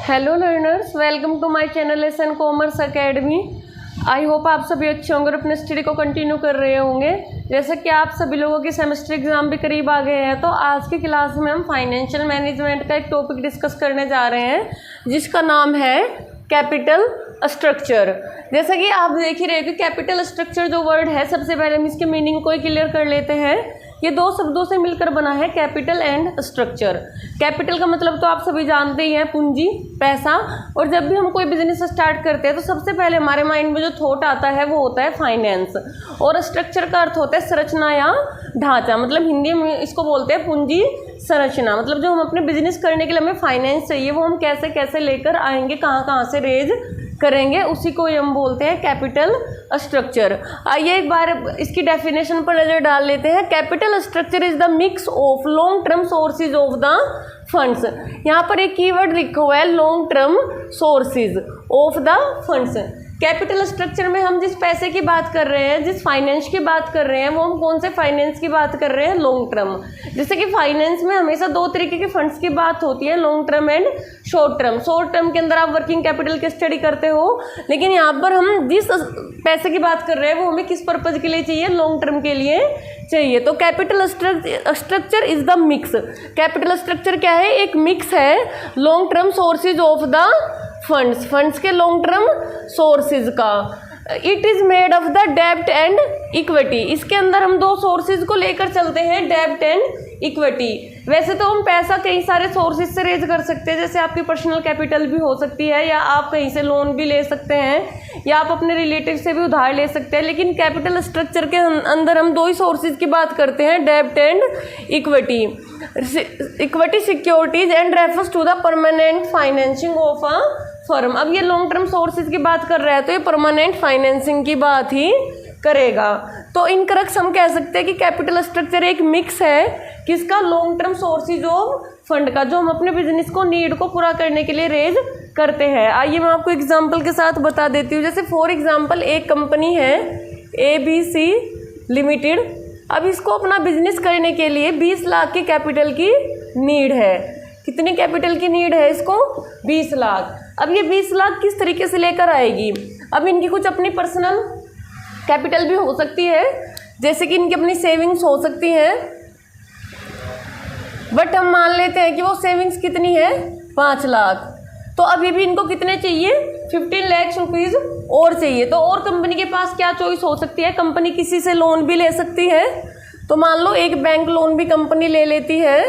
Hello learners, welcome to my channel SN commerce academy. I hope आप सभी अच्छे होंगे और अपने स्टडी को कंटिन्यू कर रहे होंगे। जैसे कि आप सभी लोगों के सेमेस्टर एग्जाम भी करीब आ गए हैं, तो आज की क्लास में हम फाइनेंशियल मैनेजमेंट का एक टॉपिक डिस्कस करने जा रहे हैं जिसका नाम है कैपिटल स्ट्रक्चर। जैसा कि आप देख ही रहे कि कैपिटल स्ट्रक्चर जो वर्ड है, सबसे पहले हम इसके मीनिंग को क्लियर कर लेते हैं। ये दो शब्दों से मिलकर बना है, कैपिटल एंड स्ट्रक्चर। कैपिटल का मतलब तो आप सभी जानते ही हैं, पूंजी, पैसा। और जब भी हम कोई बिजनेस स्टार्ट करते हैं तो सबसे पहले हमारे माइंड में जो थॉट आता है वो होता है फाइनेंस। और स्ट्रक्चर का अर्थ होता है संरचना या ढांचा, मतलब हिंदी में इसको बोलते हैं पूंजी संरचना। मतलब जो हम अपने बिजनेस करने के लिए हमें फाइनेंस चाहिए वो हम कैसे कैसे लेकर आएंगे, कहाँ कहाँ से रेज करेंगे, उसी को हम बोलते हैं कैपिटल स्ट्रक्चर। आइए एक बार इसकी डेफिनेशन पर नजर डाल लेते हैं। Capital structure is the mix of long term sources of the funds. यहाँ पर एक कीवर्ड लिखा हुआ है, long term sources of the funds. Capital structure में हम जिस पैसे की बात कर रहे हैं, जिस फाइनेंस की बात कर रहे हैं, वो हम कौन से फाइनेंस की बात कर रहे हैं? Long term. जैसे कि फाइनेंस में हमेशा दो तरीके के फंड्स की बात होती है, long term and short term. Short term के अंदर आप वर्किंग कैपिटल की स्टडी करते हो, लेकिन यहाँ पर हम जिस पैसे की बात कर रहे हैं वो हमें किस पर्पज के लिए चाहिए? लॉन्ग टर्म के लिए चाहिए। तो capital structure is the mix. Capital structure क्या है? एक मिक्स है long term sources of the funds के लॉन्ग टर्म सोर्सेज का। It is made of the डेब्ट एंड इक्विटी। इसके अंदर हम दो सोर्सेज को लेकर चलते हैं, डेब्ट एंड इक्विटी। वैसे तो हम पैसा कई सारे सोर्सेज से रेज कर सकते हैं, जैसे आपकी पर्सनल कैपिटल भी हो सकती है, या आप कहीं से लोन भी ले सकते हैं, या आप अपने रिलेटिव से भी उधार ले सकते हैं। लेकिन कैपिटल स्ट्रक्चर के अंदर हम दो ही सोर्सेज की बात करते हैं, डेब्ट and equity. Equity securities and refers to the permanent financing of a firm. अब ये लॉन्ग टर्म सोर्सेज की बात कर रहा है तो ये परमानेंट फाइनेंसिंग की बात ही करेगा। तो इन क्रक्स हम कह सकते हैं कि कैपिटल स्ट्रक्चर एक मिक्स है किसका? Long term sources of fund का, जो हम अपने बिजनेस को नीड को पूरा करने के लिए रेज करते हैं। आइए मैं आपको एग्जांपल के साथ बता देती हूँ। जैसे फॉर एग्जांपल एक कंपनी है ABC लिमिटेड। अब इसको अपना बिजनेस करने के लिए 20 लाख की कैपिटल की नीड है। कितनी कैपिटल की नीड है इसको? 20 लाख। अब ये 20 लाख किस तरीके से लेकर आएगी? अब इनकी कुछ अपनी पर्सनल कैपिटल भी हो सकती है, जैसे कि इनकी अपनी सेविंग्स हो सकती है, बट हम मान लेते हैं कि वो सेविंग्स कितनी है? 5 लाख। तो अभी भी इनको कितने चाहिए? 15 लाख रुपीज और चाहिए। तो और कंपनी के पास क्या चॉइस हो सकती है? कंपनी किसी से लोन भी ले सकती है। तो मान लो एक बैंक लोन भी कंपनी ले लेती है,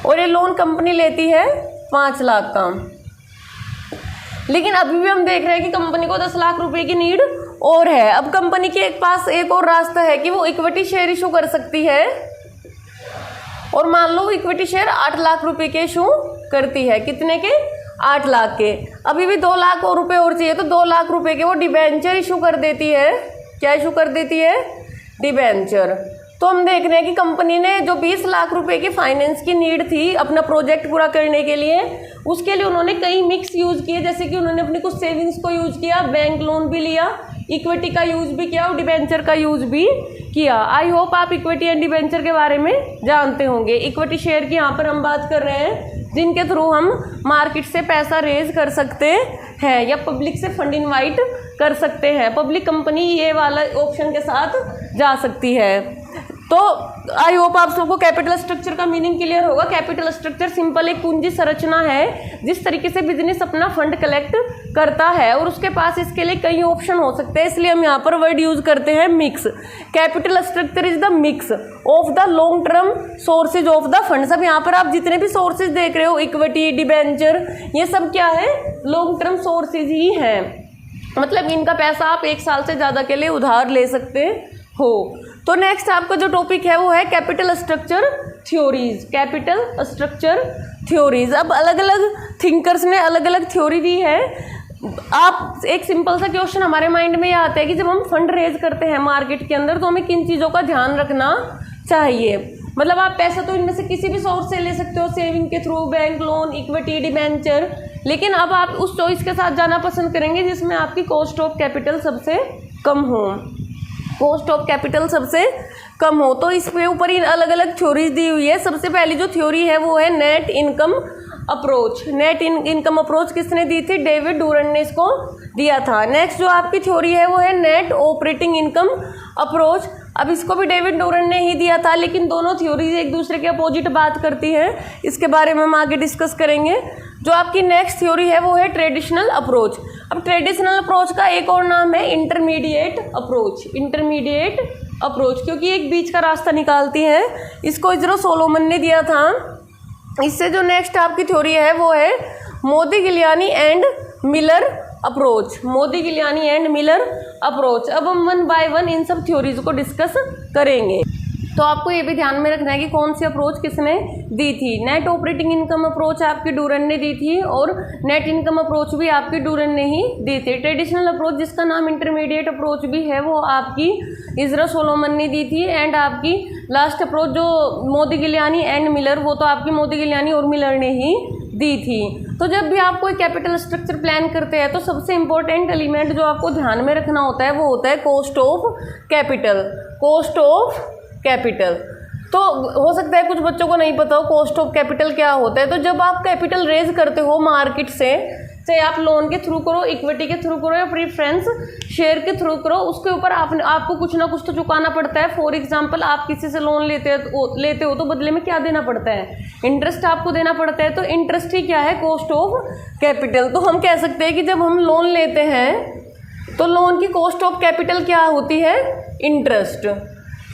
और ये लोन कंपनी लेती है 5 लाख का। लेकिन अभी भी हम देख रहे हैं कि कंपनी को 10 लाख रुपए की नीड और है। अब कंपनी के पास एक और रास्ता है कि वो इक्विटी शेयर इशू कर सकती है, और मान लो इक्विटी शेयर 8 लाख रुपए के इशू करती है। कितने के? 8 लाख के। अभी भी 2 लाख और रुपए और चाहिए, तो 2 लाख रुपए के वो डिबेंचर इशू कर देती है। क्या इशू कर देती है? डिबेंचर। तो हम देख रहे हैं कि कंपनी ने जो 20 लाख रुपए की फाइनेंस की नीड थी अपना प्रोजेक्ट पूरा करने के लिए, उसके लिए उन्होंने कई मिक्स यूज किए। जैसे कि उन्होंने अपनी कुछ सेविंग्स को यूज किया, बैंक लोन भी लिया, इक्विटी का यूज भी किया और डिबेंचर का यूज भी किया। आई होप आप इक्विटी एंड डिबेंचर के बारे में जानते होंगे। इक्विटी शेयर की यहाँ पर हम बात कर रहे हैं, जिनके थ्रू हम मार्केट से पैसा रेज कर सकते हैं या पब्लिक से फंड इनवाइट कर सकते हैं। पब्लिक कंपनी ये वाला ऑप्शन के साथ जा सकती है। तो आई होप आप सबको कैपिटल स्ट्रक्चर का मीनिंग क्लियर होगा। कैपिटल स्ट्रक्चर सिंपल एक पूंजी संरचना है जिस तरीके से बिजनेस अपना फंड कलेक्ट करता है, और उसके पास इसके लिए कई ऑप्शन हो सकते हैं, इसलिए हम यहाँ पर वर्ड यूज करते हैं mix. Capital structure is the mix of the long term sources of the funds. अब यहाँ पर आप जितने भी सोर्सेज देख रहे हो, इक्विटी, डिबेंचर, ये सब क्या है? लॉन्ग टर्म सोर्सेज ही हैं। मतलब इनका पैसा आप 1 साल से ज़्यादा के लिए उधार ले सकते हो। तो नेक्स्ट आपका जो टॉपिक है वो है capital structure theories. Capital structure theories. अब अलग अलग थिंकर्स ने अलग अलग थ्योरी दी है। आप एक सिंपल सा क्वेश्चन हमारे माइंड में ये आता है कि जब हम फंड रेज करते हैं मार्केट के अंदर तो हमें किन चीज़ों का ध्यान रखना चाहिए? मतलब आप पैसा तो इनमें से किसी भी सोर्स से ले सकते हो, सेविंग के through, bank loan, equity, debenture, लेकिन अब आप उस चॉइस के साथ जाना पसंद करेंगे जिसमें आपकी कॉस्ट ऑफ कैपिटल सबसे कम हो। कॉस्ट ऑफ कैपिटल सबसे कम हो। तो इसके ऊपर ही अलग अलग थ्योरीज दी हुई है। सबसे पहली जो थ्योरी है वो है net income approach, net income approach किसने दी थी? डेविड डूरन ने इसको दिया था। नेक्स्ट जो आपकी थ्योरी है वो है नेट ऑपरेटिंग इनकम अप्रोच। अब इसको भी डेविड डूरन ने ही दिया था, लेकिन दोनों थ्योरीज एक दूसरे के अपोजिट बात करती हैं, इसके बारे में हम आगे डिस्कस करेंगे। जो आपकी नेक्स्ट थ्योरी है वो है ट्रेडिशनल अप्रोच। अब ट्रेडिशनल अप्रोच का एक और नाम है इंटरमीडिएट अप्रोच, इंटरमीडिएट अप्रोच, क्योंकि एक बीच का रास्ता निकालती है। इसको इजरो सोलोमन ने दिया था। इससे जो नेक्स्ट आपकी थ्योरी है वो है Modigliani and Miller approach, Modigliani and Miller approach. अब हम वन बाय वन इन सब थ्योरीज को डिस्कस करेंगे। तो आपको ये भी ध्यान में रखना है कि कौन सी अप्रोच किसने दी थी। नेट ऑपरेटिंग इनकम अप्रोच आपकी डूरन ने दी थी और नेट इनकम अप्रोच भी आपकी डूरन ने ही दी थी। ट्रेडिशनल अप्रोच जिसका नाम इंटरमीडिएट अप्रोच भी है वो आपकी इजरा सोलोमन ने दी थी। एंड आपकी लास्ट अप्रोच जो मोदी-गिलियानी एंड मिलर, वो तो आपकी मोदी-गिलियानी और मिलर ने ही दी थी। तो जब भी आप कोई कैपिटल स्ट्रक्चर प्लान करते हैं तो सबसे इंपॉर्टेंट एलिमेंट जो आपको ध्यान में रखना होता है वो होता है cost of capital, cost of capital. तो हो सकता है कुछ बच्चों को नहीं पता हो कॉस्ट ऑफ कैपिटल क्या होता है। तो जब आप कैपिटल रेज करते हो मार्केट से, चाहे आप लोन के थ्रू करो, इक्विटी के थ्रू करो या प्रीफरेंस शेयर के थ्रू करो, उसके ऊपर आपको कुछ ना कुछ तो चुकाना पड़ता है। फॉर एग्जांपल आप किसी से लोन लेते हो तो बदले में क्या देना पड़ता है? इंटरेस्ट आपको देना पड़ता है। तो इंटरेस्ट ही क्या है? Cost of capital. तो हम कह सकते हैं कि जब हम लोन लेते हैं तो लोन की कॉस्ट ऑफ कैपिटल क्या होती है? इंटरेस्ट।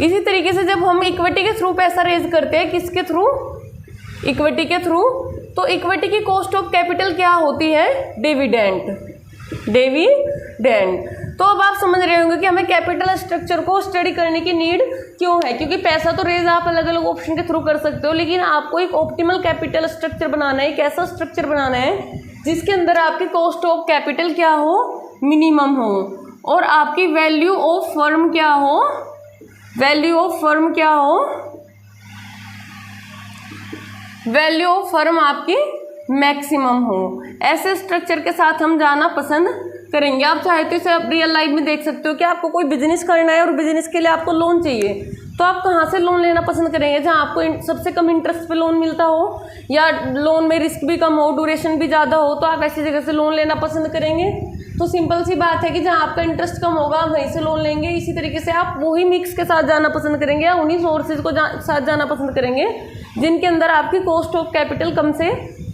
इसी तरीके से जब हम इक्विटी के थ्रू पैसा रेज करते हैं, किसके थ्रू? इक्विटी के थ्रू, तो इक्विटी की कॉस्ट ऑफ कैपिटल क्या होती है? Dividend, dividend. तो अब आप समझ रहे होंगे कि हमें कैपिटल स्ट्रक्चर को स्टडी करने की नीड क्यों है, क्योंकि पैसा तो रेज आप अलग अलग ऑप्शन के थ्रू कर सकते हो, लेकिन आपको एक ऑप्टिमल कैपिटल स्ट्रक्चर बनाना है। एक ऐसा स्ट्रक्चर बनाना है जिसके अंदर आपकी कॉस्ट ऑफ कैपिटल क्या हो? मिनिमम हो, और आपकी वैल्यू ऑफ फर्म क्या हो? वैल्यू ऑफ फर्म क्या हो? वैल्यू ऑफ फर्म आपकी मैक्सिमम हो। ऐसे स्ट्रक्चर के साथ हम जाना पसंद करेंगे। आप चाहे तो इसे आप रियल लाइफ में देख सकते हो कि आपको कोई बिजनेस करना है और बिजनेस के लिए आपको लोन चाहिए, तो आप कहाँ से लोन लेना पसंद करेंगे? जहाँ आपको सबसे कम इंटरेस्ट पे लोन मिलता हो, या लोन में रिस्क भी कम हो, ड्यूरेशन भी ज़्यादा हो, तो आप ऐसी जगह से लोन लेना पसंद करेंगे। तो सिंपल सी बात है कि जहाँ आपका इंटरेस्ट कम होगा वहीं से लोन लेंगे। इसी तरीके से आप वही मिक्स के साथ जाना पसंद करेंगे या उन्हीं सोर्सेज को साथ जाना पसंद करेंगे जिनके अंदर आपकी कॉस्ट ऑफ कैपिटल कम से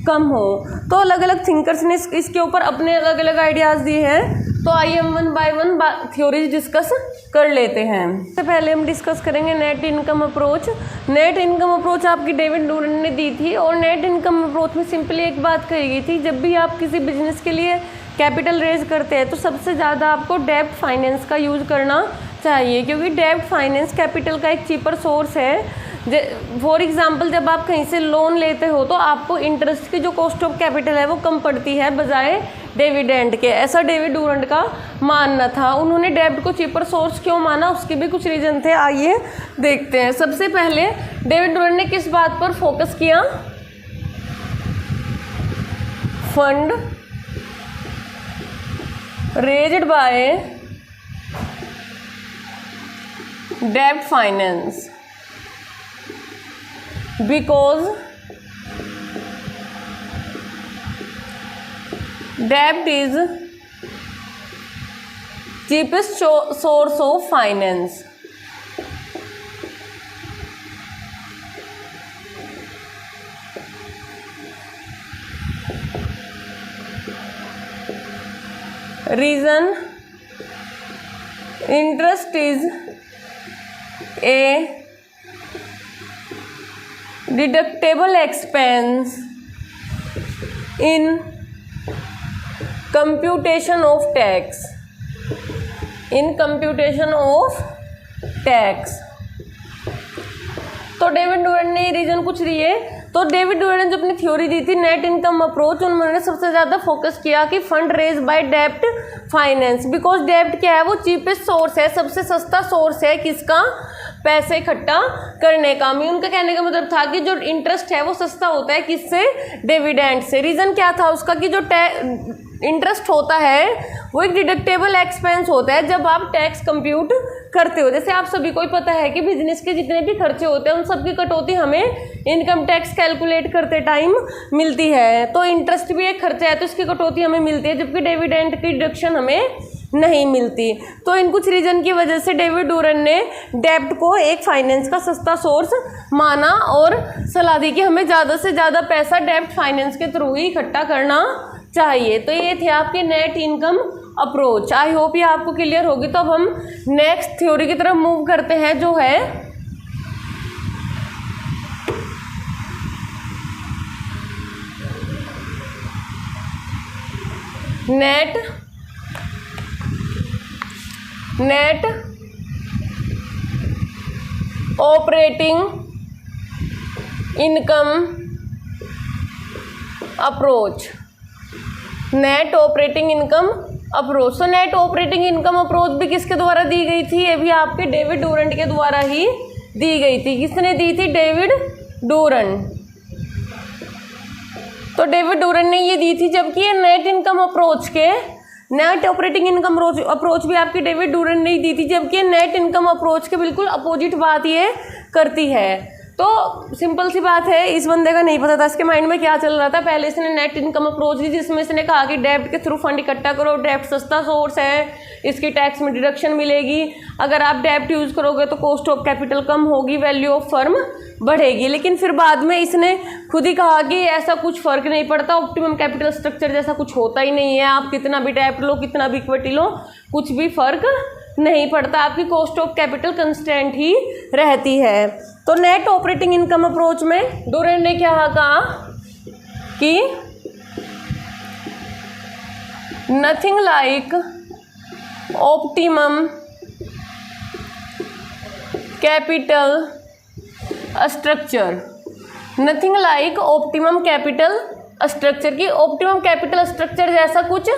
कम हो। तो अलग अलग थिंकर्स ने इसके ऊपर अपने अलग अलग आइडियाज़ दिए हैं। तो आइए हम one by one theories discuss कर लेते हैं। सबसे पहले हम डिस्कस करेंगे net income approach. Net income approach आपकी डेविड डूरन ने दी थी, और नेट इनकम अप्रोच में सिंपली एक बात कही गई थी, जब भी आप किसी बिजनेस के लिए कैपिटल रेज करते हैं तो सबसे ज़्यादा आपको डेब्ट फाइनेंस का यूज़ करना चाहिए, क्योंकि डेब्ट फाइनेंस कैपिटल का एक चीपर सोर्स है। फॉर एग्जांपल जब आप कहीं से लोन लेते हो तो आपको इंटरेस्ट की जो कॉस्ट ऑफ कैपिटल है वो कम पड़ती है बजाय डिविडेंड के। ऐसा डेविड डूरन का मानना था। उन्होंने डेब्ट को चीपर सोर्स क्यों माना, उसके भी कुछ रीजन थे, आइए देखते हैं। सबसे पहले डेविड डूरन ने किस बात पर फोकस किया? Fund raised by debt finance, because debt is cheapest source of finance. Reason: interest is a deductible expense in computation of tax. In computation of tax. तो डेविड डूरन ने reason कुछ दिए। तो डेविड डूरन ने जो अपनी theory दी थी net income approach, उन्होंने सबसे ज़्यादा फोकस किया कि फंड रेज बाय डेब्ट फाइनेंस, बिकॉज डेब्ट क्या है? वो चीपेस्ट सोर्स है, सबसे सस्ता सोर्स है किसका? पैसे इकट्ठा करने का। उनका कहने का मतलब था कि जो इंटरेस्ट है वो सस्ता होता है किससे? डिविडेंड से। रीज़न क्या था उसका कि जो इंटरेस्ट होता है वो एक डिडक्टेबल एक्सपेंस होता है जब आप टैक्स कंप्यूट करते हो। जैसे आप सभी को ही पता है कि बिजनेस के जितने भी खर्चे होते हैं उन सब की कटौती हमें इनकम टैक्स कैलकुलेट करते टाइम मिलती है। तो इंटरेस्ट भी एक खर्चा है तो इसकी कटौती हमें मिलती है, जबकि डिविडेंड की डिडक्शन हमें नहीं मिलती। तो इन कुछ रीजन की वजह से डेविड डूरन ने डेब्ट को एक फाइनेंस का सस्ता सोर्स माना और सलाह दी कि हमें ज़्यादा से ज़्यादा पैसा डेब्ट फाइनेंस के थ्रू ही इकट्ठा करना चाहिए। तो ये थे आपके net income approach. I hope ये आपको क्लियर होगी। तो अब हम नेक्स्ट थ्योरी की तरफ मूव करते हैं जो है net operating income approach. Net operating income approach. तो नेट ऑपरेटिंग इनकम अप्रोच भी किसके द्वारा दी गई थी? ये भी आपके डेविड डूरंट के द्वारा ही दी गई थी। किसने दी थी? David Durand. तो डेविड डूरंट ने ये दी थी, जबकि ये नेट इनकम अप्रोच के नेट ऑपरेटिंग इनकम अप्रोच भी आपकी डेविड डूरंट ने दी थी, जबकि नेट इनकम अप्रोच के बिल्कुल अपोजिट बात ये करती है। तो सिंपल सी बात है, इस बंदे का नहीं पता था इसके माइंड में क्या चल रहा था। पहले इसने नेट इनकम अप्रोच दी जिसमें इसने कहा कि डेब्ट के थ्रू फंड इकट्ठा करो, डेब्ट सस्ता सोर्स है, इसकी टैक्स में डिडक्शन मिलेगी, अगर आप डेब्ट यूज़ करोगे तो कॉस्ट ऑफ कैपिटल कम होगी, वैल्यू ऑफ फर्म बढ़ेगी। लेकिन फिर बाद में इसने खुद ही कहा कि ऐसा कुछ फर्क नहीं पड़ता, ऑप्टिमम कैपिटल स्ट्रक्चर जैसा कुछ होता ही नहीं है, आप कितना भी डेब्ट लो कितना भी इक्विटी लो कुछ भी फर्क नहीं पड़ता, आपकी कॉस्ट ऑफ कैपिटल कंस्टेंट ही रहती है। तो नेट ऑपरेटिंग इनकम अप्रोच में डूरंट ने क्या कहा कि nothing like optimum capital structure. Nothing like optimum capital structure की ऑप्टिमम कैपिटल स्ट्रक्चर जैसा कुछ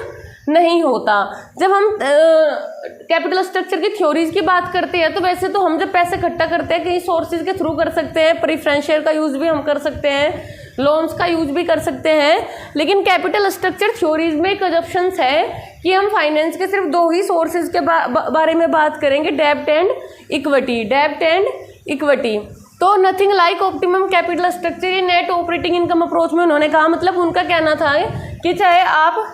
नहीं होता। जब हम कैपिटल स्ट्रक्चर की थ्योरीज की बात करते हैं तो वैसे तो हम जब पैसे इकट्ठा करते हैं कई सोर्सेज के थ्रू कर सकते हैं, प्रेफरेंशियल का यूज़ भी हम कर सकते हैं, लोन्स का यूज भी कर सकते हैं। लेकिन कैपिटल स्ट्रक्चर थ्योरीज में एक अजम्पशंस है कि हम फाइनेंस के सिर्फ दो ही सोर्सेज के बारे में बात करेंगे, डेब्ट एंड इक्विटी। डेब्ट एंड इक्विटी। तो nothing like optimum capital structure ये नेट ऑपरेटिंग इनकम अप्रोच में उन्होंने कहा, मतलब उनका कहना था कि चाहे आप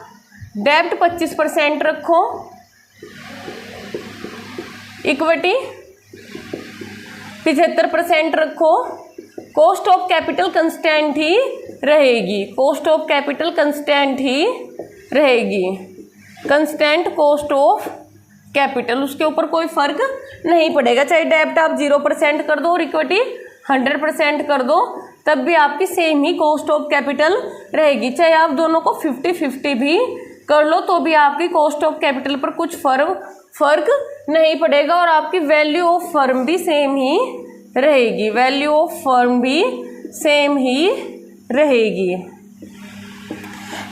डेब्ट 25% रखो, इक्विटी 75% रखो, कॉस्ट ऑफ कैपिटल कंस्टेंट ही रहेगी, कॉस्ट ऑफ कैपिटल कंस्टेंट ही रहेगी, कंस्टेंट कॉस्ट ऑफ कैपिटल, उसके ऊपर कोई फर्क नहीं पड़ेगा। चाहे डेब्ट आप 0% कर दो और इक्विटी 100% कर दो तब भी आपकी same he cost of capital रहेगी। चाहे आप दोनों को 50-50 भी कर लो तो भी आपकी कॉस्ट ऑफ कैपिटल पर कुछ फर्क नहीं पड़ेगा और आपकी वैल्यू ऑफ फर्म भी सेम ही रहेगी, वैल्यू ऑफ फर्म भी सेम ही रहेगी।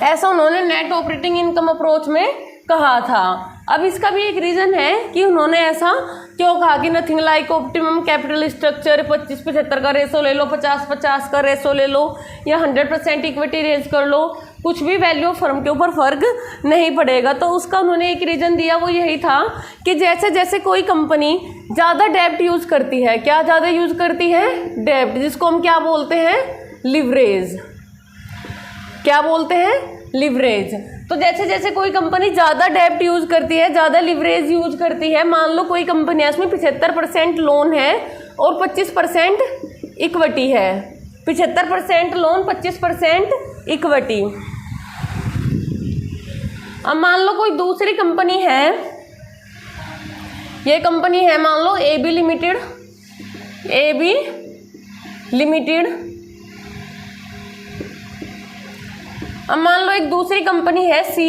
ऐसा उन्होंने नेट ऑपरेटिंग इनकम अप्रोच में कहा था। अब इसका भी एक रीज़न है कि उन्होंने ऐसा क्यों कहा कि nothing like optimum capital structure 25-75 का रेशो ले लो, 50-50 का रेशो ले लो या 100% इक्विटी रेज कर लो, कुछ भी वैल्यू ऑफ फर्म के ऊपर फर्क नहीं पड़ेगा। तो उसका उन्होंने एक रीज़न दिया, वो यही था कि जैसे जैसे कोई कंपनी ज़्यादा डेब्ट यूज़ करती है, क्या ज़्यादा यूज़ करती है? डेब्ट, जिसको हम क्या बोलते हैं? लिवरेज। क्या बोलते हैं? लिवरेज। तो जैसे जैसे कोई कंपनी ज़्यादा डेब्ट यूज़ करती है, ज़्यादा लिवरेज यूज़ करती है, मान लो कोई कंपनी है उसमें 75% लोन है और 25% इक्विटी है, 75% लोन 25% इक्विटी। अब मान लो कोई दूसरी कंपनी है, ये कंपनी है मान लो AB लिमिटेड, AB लिमिटेड। अब मान लो एक दूसरी कंपनी है C,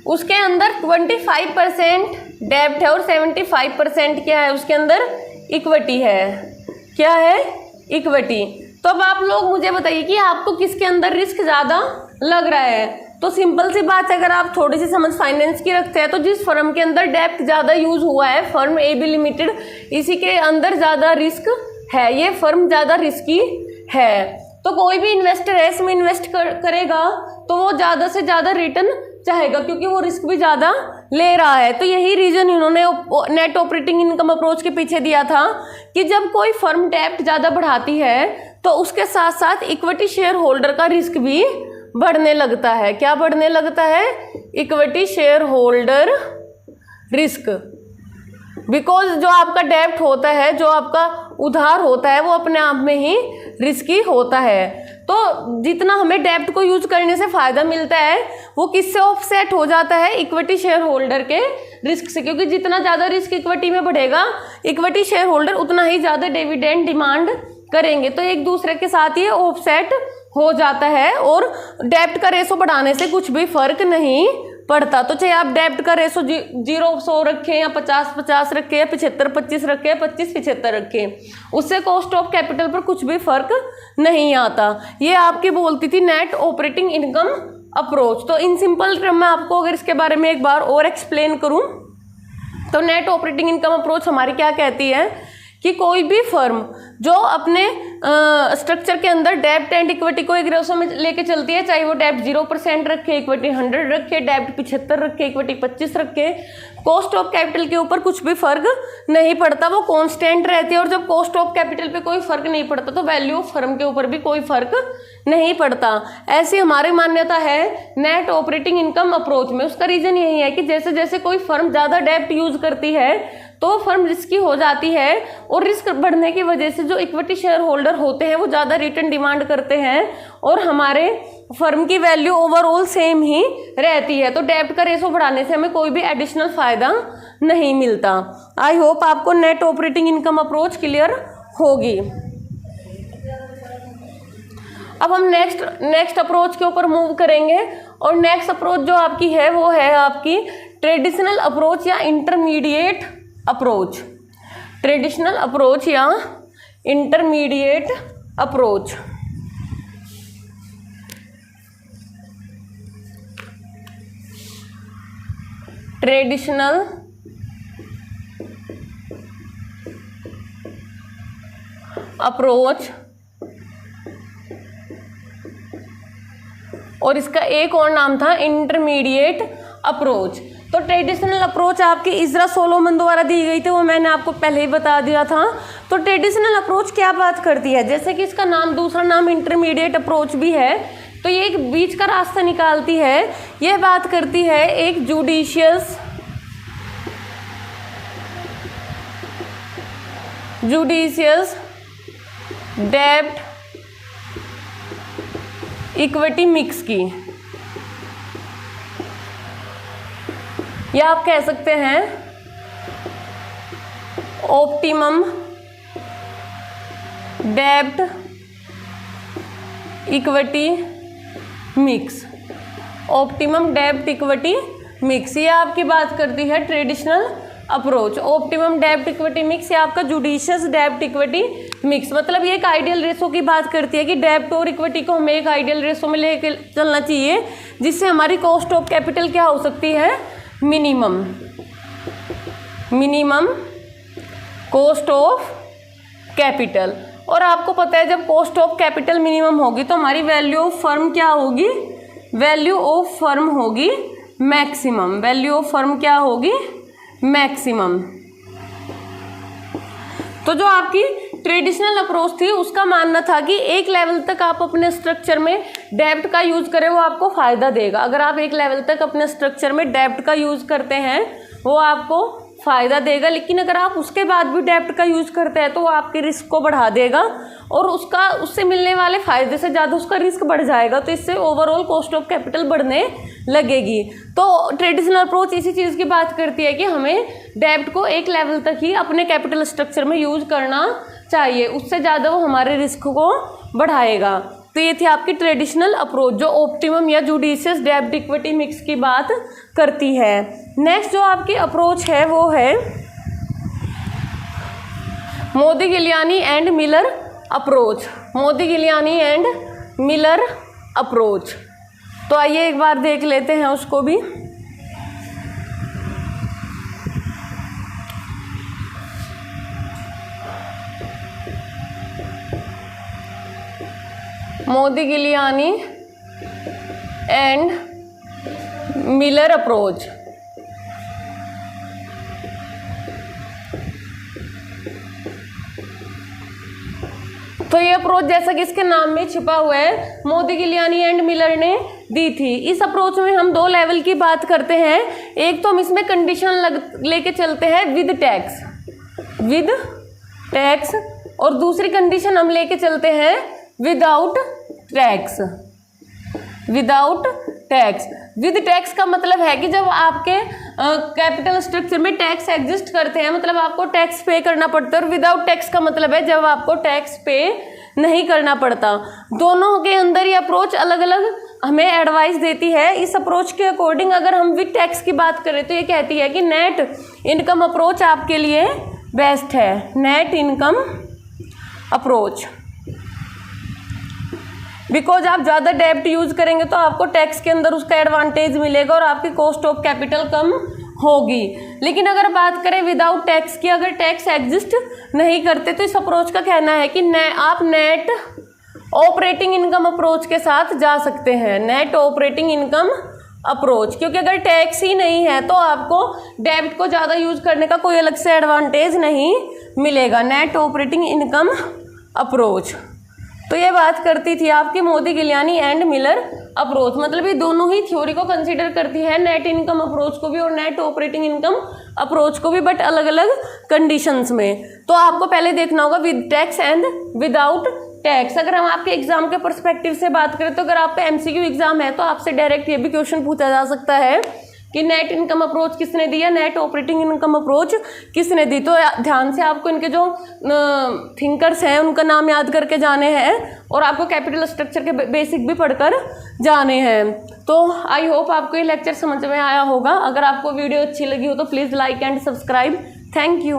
उसके अंदर 25% डेब्ट है और 75% क्या है? उसके अंदर इक्विटी है। क्या है? इक्विटी। तो अब आप लोग मुझे बताइए कि आपको किसके अंदर रिस्क ज़्यादा लग रहा है? तो सिंपल सी बात है, अगर आप थोड़ी सी समझ फाइनेंस की रखते हैं तो जिस फर्म के अंदर डेब्ट ज़्यादा यूज हुआ है, फर्म AB लिमिटेड, इसी के अंदर ज़्यादा रिस्क है, ये फर्म ज़्यादा रिस्की है। तो कोई भी इन्वेस्टर है इसमें इन्वेस्ट करेगा तो वो ज़्यादा से ज़्यादा रिटर्न चाहेगा क्योंकि वो रिस्क भी ज़्यादा ले रहा है। तो यही रीज़न इन्होंने नेट ऑपरेटिंग इनकम अप्रोच के पीछे दिया था कि जब कोई फर्म डेब्ट ज़्यादा बढ़ाती है तो उसके साथ साथ इक्विटी शेयर होल्डर का रिस्क भी बढ़ने लगता है। क्या बढ़ने लगता है? Equity share holder risk. Because जो आपका डेब्ट होता है, जो आपका उधार होता है, वो अपने आप में ही रिस्की होता है। तो जितना हमें डेब्ट को यूज करने से फायदा मिलता है वो किससे ऑफसेट हो जाता है? इक्विटी शेयर होल्डर के रिस्क से, क्योंकि जितना ज़्यादा रिस्क इक्विटी में बढ़ेगा इक्विटी शेयर होल्डर उतना ही ज़्यादा डिविडेंड डिमांड करेंगे। तो एक दूसरे के साथ ये ऑफसेट हो जाता है और डेब्ट का रेशो बढ़ाने से कुछ भी फर्क नहीं पड़ता। तो चाहे आप डेब्ट का रेशो 0-100 रखें या 50-50 रखें या 75-25 रखें, 25-75 रखें, उससे कॉस्ट ऑफ कैपिटल पर कुछ भी फर्क नहीं आता। ये आपकी बोलती थी नेट ऑपरेटिंग इनकम अप्रोच। तो इन सिंपल टर्म में आपको अगर इसके बारे में एक बार और एक्सप्लेन करूं तो नेट ऑपरेटिंग इनकम अप्रोच हमारी क्या कहती है कि कोई भी फर्म जो अपने स्ट्रक्चर के अंदर डेब्ट एंड इक्विटी को एक रेशो में लेके चलती है, चाहे वो डेब्ट 0% रखे, इक्विटी 100 रखे, डेब्ट 75 रखे, इक्विटी 25 रखे, कॉस्ट ऑफ कैपिटल के ऊपर कुछ भी फर्क नहीं पड़ता, वो कांस्टेंट रहती है। और जब कॉस्ट ऑफ कैपिटल पे कोई फर्क नहीं पड़ता तो वैल्यू ऑफ फर्म के ऊपर भी कोई फर्क नहीं पड़ता। ऐसी हमारी मान्यता है नेट ऑपरेटिंग इनकम अप्रोच में। उसका रीजन यही है कि जैसे जैसे कोई फर्म ज़्यादा डेब्ट यूज करती है तो फर्म रिस्की हो जाती है और रिस्क बढ़ने की वजह से जो इक्विटी शेयर होल्डर होते हैं वो ज़्यादा रिटर्न डिमांड करते हैं और हमारे फर्म की वैल्यू ओवरऑल सेम ही रहती है। तो डेब्ट का रेशो बढ़ाने से हमें कोई भी एडिशनल फायदा नहीं मिलता। आई होप आपको net operating income approach clear होगी। अब हम नेक्स्ट अप्रोच के ऊपर मूव करेंगे और नेक्स्ट अप्रोच जो आपकी है वो है आपकी ट्रेडिशनल अप्रोच या इंटरमीडिएट अप्रोच। ट्रेडिशनल अप्रोच या इंटरमीडिएट अप्रोच। ट्रेडिशनल अप्रोच और इसका एक और नाम था इंटरमीडिएट अप्रोच। तो ट्रेडिशनल अप्रोच आपकी इज़रा सोलोमन द्वारा दी गई थी, वो मैंने आपको पहले ही बता दिया था। तो ट्रेडिशनल अप्रोच क्या बात करती है? जैसे कि इसका नाम दूसरा नाम इंटरमीडिएट अप्रोच भी है, तो ये एक बीच का रास्ता निकालती है। ये बात करती है एक जुडिशियस डेब्ट इक्विटी मिक्स की, या आप कह सकते हैं ऑप्टिमम डेब्ट इक्विटी मिक्स। ऑप्टिमम डेब्ट इक्विटी मिक्स ये आपकी बात करती है ट्रेडिशनल अप्रोच। ऑप्टिमम डेब्ट इक्विटी मिक्स या आपका जुडिशियस डेब्ट इक्विटी मिक्स, मतलब ये एक आइडियल रेशो की बात करती है कि डेब्ट और इक्विटी को हमें एक आइडियल रेशो में लेके चलना चाहिए जिससे हमारी कॉस्ट ऑफ कैपिटल क्या हो सकती है? Minimum cost of capital. और आपको पता है जब कॉस्ट ऑफ कैपिटल मिनिमम होगी तो हमारी वैल्यू ऑफ फर्म क्या होगी? वैल्यू ऑफ फर्म होगी मैक्सिमम। वैल्यू ऑफ फर्म क्या होगी? मैक्सिमम। तो जो आपकी ट्रेडिशनल अप्रोच थी उसका मानना था कि एक लेवल तक आप अपने स्ट्रक्चर में डेब्ट का यूज करें वो आपको फायदा देगा। अगर आप एक लेवल तक अपने स्ट्रक्चर में डेब्ट का यूज करते हैं वो आपको फायदा देगा, लेकिन अगर आप उसके बाद भी डेब्ट का यूज करते हैं तो वो आपके रिस्क को बढ़ा देगा और उससे मिलने वाले फायदे से ज़्यादा उसका रिस्क बढ़ जाएगा। तो इससे ओवरऑल कॉस्ट ऑफ कैपिटल बढ़ने लगेगी। तो ट्रेडिशनल अप्रोच इसी चीज़ की बात करती है कि हमें डेब्ट को एक लेवल तक ही अपने कैपिटल स्ट्रक्चर में यूज करना चाहिए, उससे ज़्यादा वो हमारे रिस्क को बढ़ाएगा। तो ये थी आपकी ट्रेडिशनल अप्रोच जो ऑप्टिमम या जुडिशियस डेब्ट इक्विटी मिक्स की बात करती है। नेक्स्ट जो आपकी अप्रोच है वो है Modigliani and Miller approach. Modigliani and Miller approach, तो आइए एक बार देख लेते हैं उसको भी। Modigliani and Miller approach. तो ये अप्रोच जैसा कि इसके नाम में छिपा हुआ है, मोदिगिलियानी एंड मिलर ने दी थी। इस अप्रोच में हम 2 लेवल की बात करते हैं। एक तो हम इसमें कंडीशन लेके चलते हैं विद टैक्स, और दूसरी कंडीशन हम लेके चलते हैं विदाउट टैक्स। विद टैक्स का मतलब है कि जब आपके कैपिटल स्ट्रक्चर में टैक्स एग्जिस्ट करते हैं, मतलब आपको टैक्स पे करना पड़ता है, और विदाउट टैक्स का मतलब है जब आपको टैक्स पे नहीं करना पड़ता। दोनों के अंदर ये अप्रोच अलग अलग हमें एडवाइस देती है। इस अप्रोच के अकॉर्डिंग अगर हम विद टैक्स की बात करें तो ये कहती है कि नेट इनकम अप्रोच आपके लिए बेस्ट है, नेट इनकम अप्रोच। बिकॉज आप ज़्यादा डेब्ट यूज करेंगे तो आपको टैक्स के अंदर उसका एडवांटेज मिलेगा और आपकी कॉस्ट ऑफ कैपिटल कम होगी। लेकिन अगर बात करें विदाउट टैक्स की, अगर टैक्स एग्जिस्ट नहीं करते तो इस अप्रोच का कहना है कि आप नेट ऑपरेटिंग इनकम अप्रोच के साथ जा सकते हैं, नेट ऑपरेटिंग इनकम अप्रोच। क्योंकि अगर टैक्स ही नहीं है तो आपको डेब्ट को ज़्यादा यूज करने का कोई अलग से एडवांटेज नहीं मिलेगा, नेट ऑपरेटिंग इनकम अप्रोच। तो ये बात करती थी आपकी मोदिगिलियानी एंड मिलर अप्रोच। मतलब ये दोनों ही थ्योरी को कंसीडर करती है, नेट इनकम अप्रोच को भी और नेट ऑपरेटिंग इनकम अप्रोच को भी, बट अलग अलग कंडीशंस में। तो आपको पहले देखना होगा with tax and without tax. अगर हम आपके एग्जाम के पर्सपेक्टिव से बात करें तो अगर आपका एमसीक्यू एग्जाम है तो आपसे डायरेक्ट ये भी क्वेश्चन पूछा जा सकता है कि नेट इनकम अप्रोच किसने दी या नेट ऑपरेटिंग इनकम अप्रोच किसने दी। तो ध्यान से आपको इनके जो थिंकर्स हैं उनका नाम याद करके जाने हैं और आपको कैपिटल स्ट्रक्चर के बेसिक भी पढ़कर जाने हैं। तो आई होप आपको ये लेक्चर समझ में आया होगा। अगर आपको वीडियो अच्छी लगी हो तो please like and subscribe. Thank you.